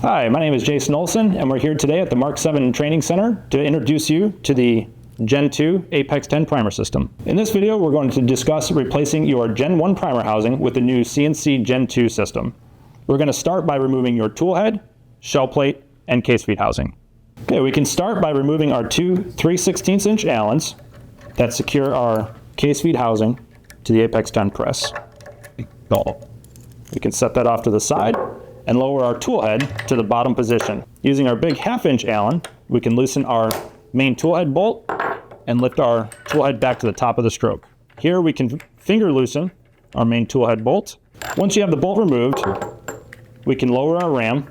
Hi, my name is Jason Olson, and we're here today at the Mark 7 Training Center to introduce you to the Gen 2 Apex 10 primer system. In this video, we're going to discuss replacing your Gen 1 primer housing with the new CNC Gen 2 system. We're going to start by removing your tool head, shell plate, and case feed housing. Okay, we can start by removing our two 3/16" Allens that secure our case feed housing to the Apex 10 press. We can set that off to the side and lower our tool head to the bottom position. Using our big 1/2" Allen, we can loosen our main tool head bolt and lift our tool head back to the top of the stroke. Here we can finger loosen our main tool head bolt. Once you have the bolt removed, we can lower our ram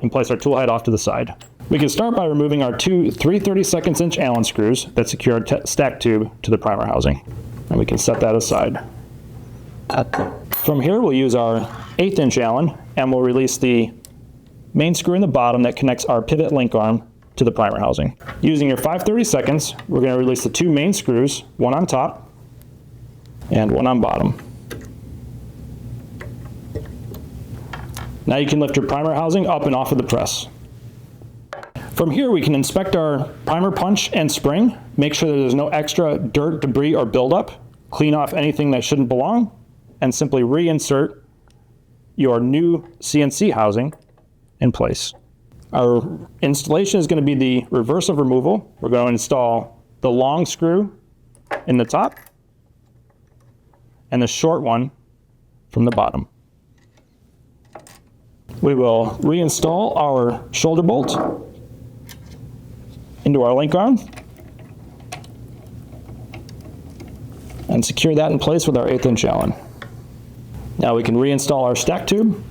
and place our tool head off to the side. We can start by removing our two 3/32" Allen screws that secure our stack tube to the primer housing. And we can set that aside. From here, we'll use our 1/8" Allen and we'll release the main screw in the bottom that connects our pivot link arm to the primer housing. Using your 5/32", we're going to release the two main screws, one on top and one on bottom. Now you can lift your primer housing up and off of the press. From here, we can inspect our primer punch and spring, make sure that there's no extra dirt, debris, or buildup, clean off anything that shouldn't belong, and simply reinsert your new CNC housing in place. Our installation is going to be the reverse of removal. We're going to install the long screw in the top and the short one from the bottom. We will reinstall our shoulder bolt into our link arm and secure that in place with our 1/8" Allen. Now we can reinstall our stack tube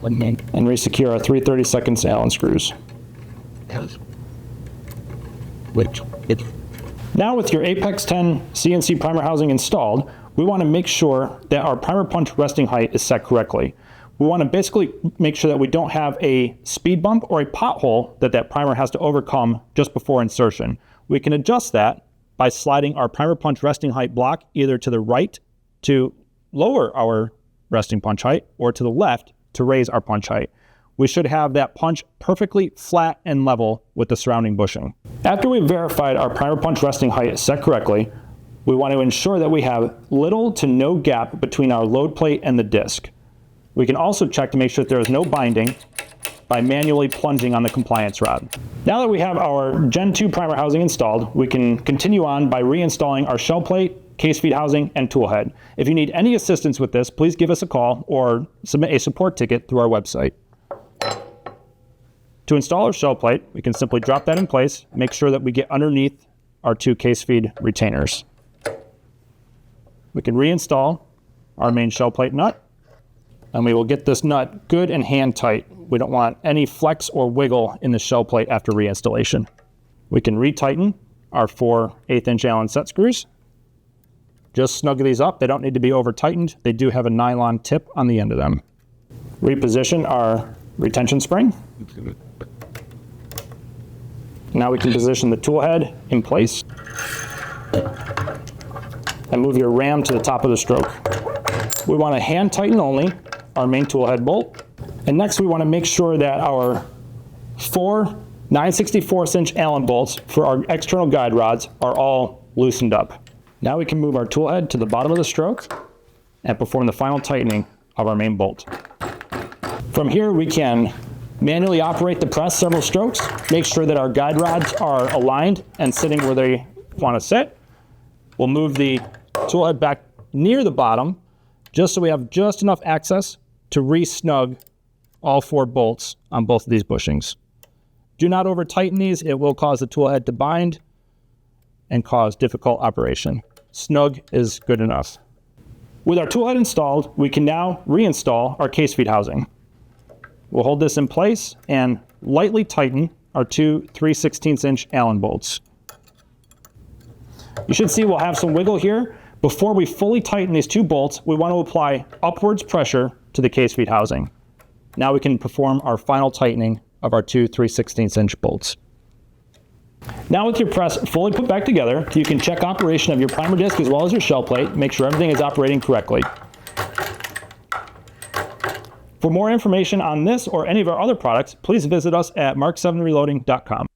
and resecure our 3/32" Allen screws. Now with your Apex 10 CNC primer housing installed, we want to make sure that our primer punch resting height is set correctly. We want to basically make sure that we don't have a speed bump or a pothole that primer has to overcome just before insertion. We can adjust that by sliding our primer punch resting height block either to the right to lower our resting punch height or to the left to raise our punch height. We should have that punch perfectly flat and level with the surrounding bushing. After we've verified our primer punch resting height is set correctly, we want to ensure that we have little to no gap between our load plate and the disc. We can also check to make sure that there is no binding by manually plunging on the compliance rod. Now that we have our Gen 2 primer housing installed, we can continue on by reinstalling our shell plate, case feed housing, and tool head. If you need any assistance with this, please give us a call or submit a support ticket through our website. To install our shell plate, we can simply drop that in place, make sure that we get underneath our two case feed retainers. We can reinstall our main shell plate nut, and we will get this nut good and hand tight. We don't want any flex or wiggle in the shell plate after reinstallation. We can retighten our four 1/8" Allen set screws. Just snug these up. They don't need to be over tightened. They do have a nylon tip on the end of them. Reposition our retention spring. Now we can position the tool head in place and move your ram to the top of the stroke. We want to hand tighten only our main tool head bolt. And next we want to make sure that our four 9/64" Allen bolts for our external guide rods are all loosened up. Now we can move our tool head to the bottom of the stroke and perform the final tightening of our main bolt. From here we can manually operate the press several strokes, make sure that our guide rods are aligned and sitting where they want to sit. We'll move the tool head back near the bottom just so we have just enough access to re-snug all four bolts on both of these bushings. Do not over tighten these, it will cause the tool head to bind and cause difficult operation. Snug is good enough. With our tool head installed, we can now reinstall our case feed housing. We'll hold this in place and lightly tighten our two 3/16" Allen bolts. You should see we'll have some wiggle here. Before we fully tighten these two bolts, we want to apply upwards pressure to the case feed housing. Now we can perform our final tightening of our two 3/16" bolts. Now with your press fully put back together, you can check operation of your primer disc as well as your shell plate, make sure everything is operating correctly. For more information on this or any of our other products, please visit us at mark7reloading.com.